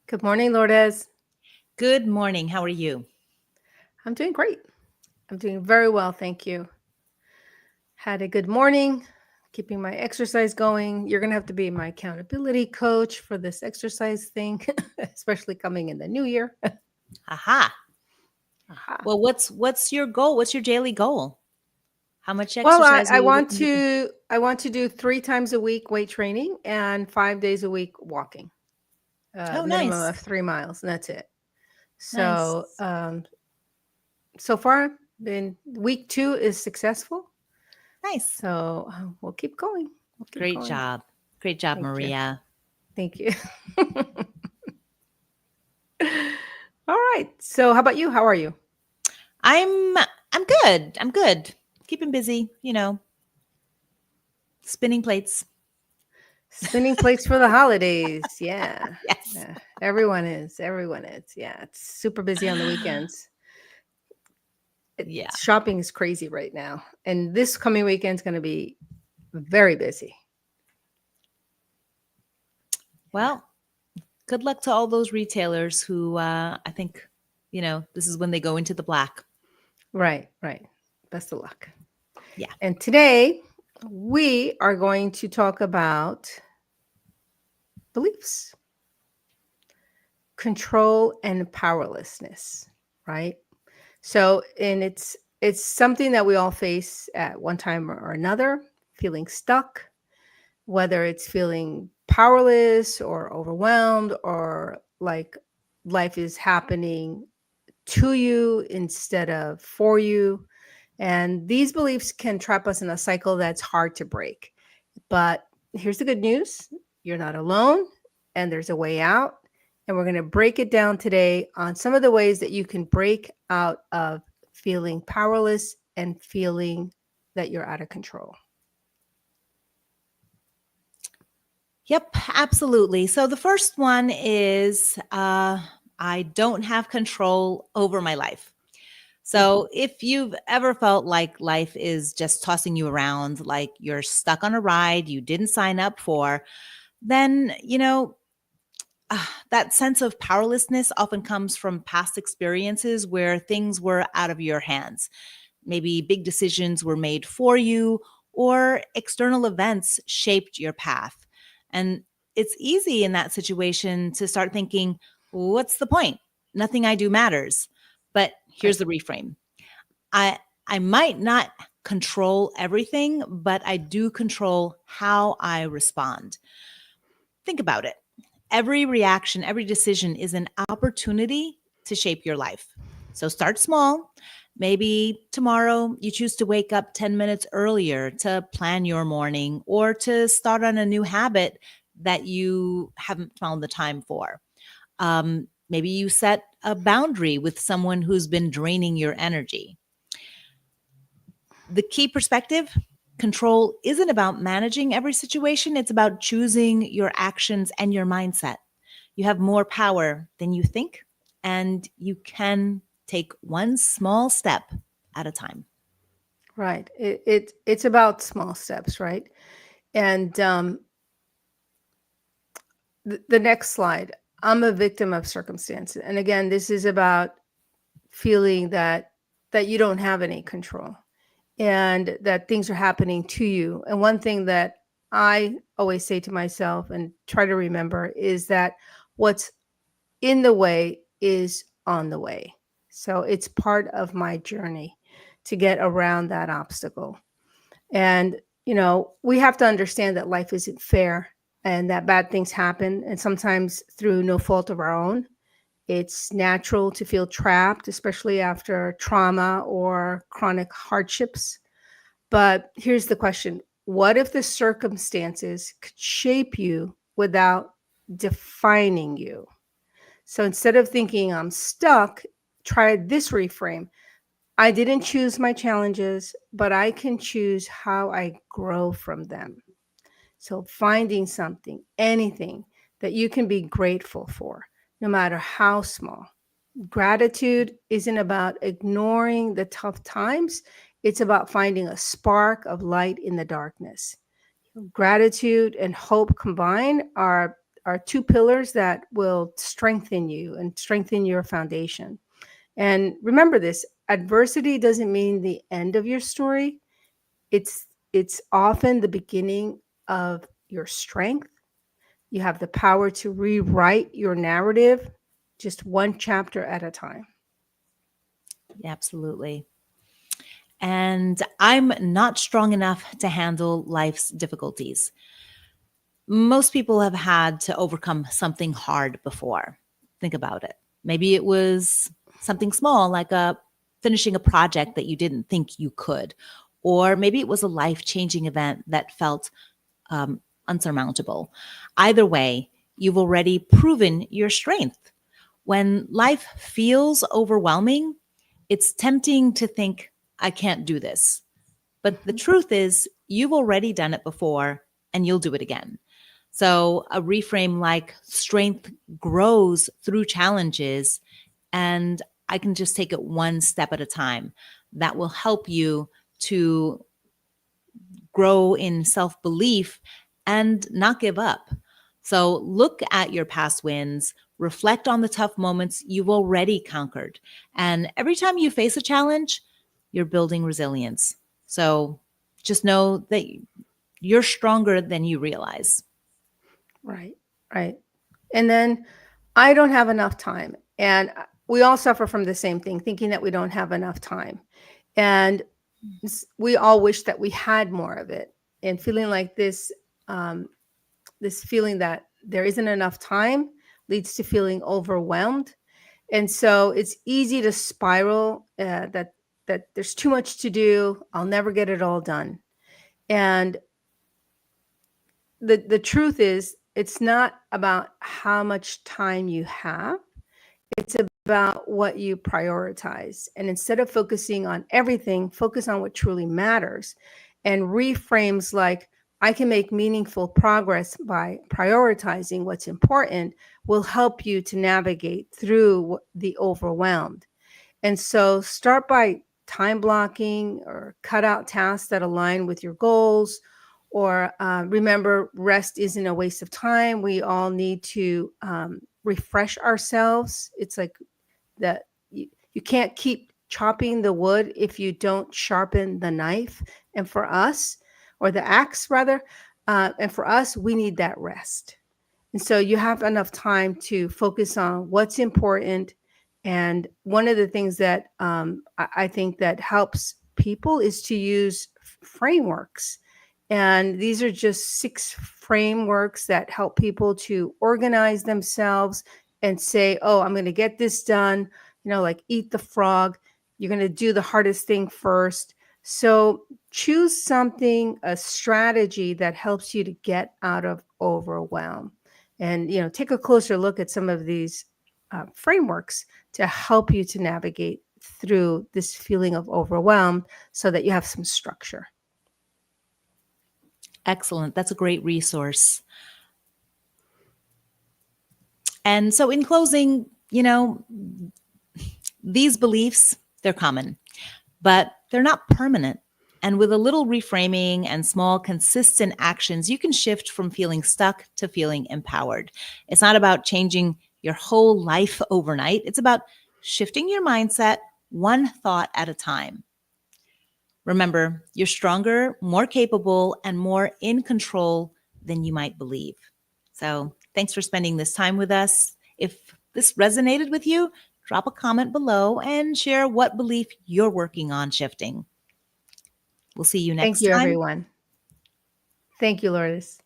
Good morning, Lourdes. Good morning. How are you? I'm doing great. I'm doing very well, thank you. Had a good morning, keeping my exercise going. You're going to have to be my accountability coach for this exercise thing, especially coming in the new year. Aha. Aha. Well, what's your goal? What's your daily goal? How much Well, exercise are I you want looking to do? to I want to do 3 times a week weight training and 5 days a week walking. Oh, Minimum nice. of 3 miles, and that's it. Nice. So far, been week 2 is successful. Nice. So we'll keep going. We'll keep Great going. job. Great job, Thank you. Maria. Thank you. All right. So how about you? How are you? I'm good. I'm good. Keeping busy, spinning plates. Spinning plates for the holidays. Yeah. Yes. Yeah. Everyone is. Everyone is. Yeah. It's super busy on the weekends. Yeah. Shopping is crazy right now. And this coming weekend is going to be very busy. Well, good luck to all those retailers who I think, this is when they go into the black. Right. Right. Best of luck. Yeah. And today we are going to talk about beliefs, control, and powerlessness, right? So, and it's something that we all face at one time or another, feeling stuck, whether it's feeling powerless or overwhelmed or like life is happening to you instead of for you. And these beliefs can trap us in a cycle that's hard to break. But here's the good news: you're not alone, and there's a way out. And we're going to break it down today on some of the ways that you can break out of feeling powerless and feeling that you're out of control. Yep, absolutely. So the first one is I don't have control over my life. So if you've ever felt like life is just tossing you around, like you're stuck on a ride you didn't sign up for, then, that sense of powerlessness often comes from past experiences where things were out of your hands. Maybe big decisions were made for you, or external events shaped your path. And it's easy in that situation to start thinking, what's the point? Nothing I do matters. But here's the reframe. I might not control everything, but I do control how I respond. Think about it. Every reaction, every decision is an opportunity to shape your life. So start small. Maybe tomorrow you choose to wake up 10 minutes earlier to plan your morning or to start on a new habit that you haven't found the time for. Maybe you set a boundary with someone who's been draining your energy. The key perspective: control isn't about managing every situation. It's about choosing your actions and your mindset. You have more power than you think, and you can take one small step at a time. Right. It's about small steps, right? And the next slide, I'm a victim of circumstances. And again, this is about feeling that you don't have any control and that things are happening to you. And one thing that I always say to myself and try to remember is that what's in the way is on the way. So it's part of my journey to get around that obstacle. And, we have to understand that life isn't fair and that bad things happen, and sometimes through no fault of our own. It's natural to feel trapped, especially after trauma or chronic hardships. But here's the question: what if the circumstances could shape you without defining you? So instead of thinking I'm stuck, try this reframe: I didn't choose my challenges, but I can choose how I grow from them. So finding something, anything that you can be grateful for, no matter how small. Gratitude isn't about ignoring the tough times. It's about finding a spark of light in the darkness. Gratitude and hope combined are are two pillars that will strengthen you and strengthen your foundation. And remember this, adversity doesn't mean the end of your story. It's often the beginning of your strength. You have the power to rewrite your narrative just one chapter at a time. Absolutely. And I'm not strong enough to handle life's difficulties. Most people have had to overcome something hard before. Think about it. Maybe it was something small, like finishing a project that you didn't think you could. Or maybe it was a life-changing event that felt unsurmountable. Either way, you've already proven your strength. When life feels overwhelming, it's tempting to think, I can't do this. But the truth is, you've already done it before and you'll do it again. So a reframe like strength grows through challenges, and I can just take it one step at a time. That will help you to grow in self-belief and not give up. So look at your past wins, reflect on the tough moments you've already conquered. And every time you face a challenge, you're building resilience. So just know that you're stronger than you realize. Right, right. And then I don't have enough time. And we all suffer from the same thing, thinking that we don't have enough time. And we all wish that we had more of it, and feeling like this, this feeling that there isn't enough time leads to feeling overwhelmed. And so it's easy to spiral, that there's too much to do. I'll never get it all done. And the truth is, it's not about how much time you have. It's about what you prioritize. And instead of focusing on everything, focus on what truly matters. And reframes like, I can make meaningful progress by prioritizing what's important will help you to navigate through the overwhelmed. And so start by time blocking or cut out tasks that align with your goals. Or remember, rest isn't a waste of time. We all need to refresh ourselves. It's like that you can't keep chopping the wood if you don't sharpen the knife. And for us, or the axe rather, and for us, we need that rest. And so you have enough time to focus on what's important. And one of the things that I think that helps people is to use frameworks. And these are just 6 frameworks that help people to organize themselves and say, oh, I'm going to get this done, like eat the frog. You're going to do the hardest thing first. So choose something, a strategy that helps you to get out of overwhelm. And, take a closer look at some of these frameworks to help you to navigate through this feeling of overwhelm so that you have some structure. Excellent. That's a great resource. And so in closing, these beliefs, they're common, but they're not permanent. And with a little reframing and small, consistent actions, you can shift from feeling stuck to feeling empowered. It's not about changing your whole life overnight. It's about shifting your mindset one thought at a time. Remember, you're stronger, more capable, and more in control than you might believe. So thanks for spending this time with us. If this resonated with you, drop a comment below and share what belief you're working on shifting. We'll see you next time. Thank you, everyone. Thank you, Lourdes.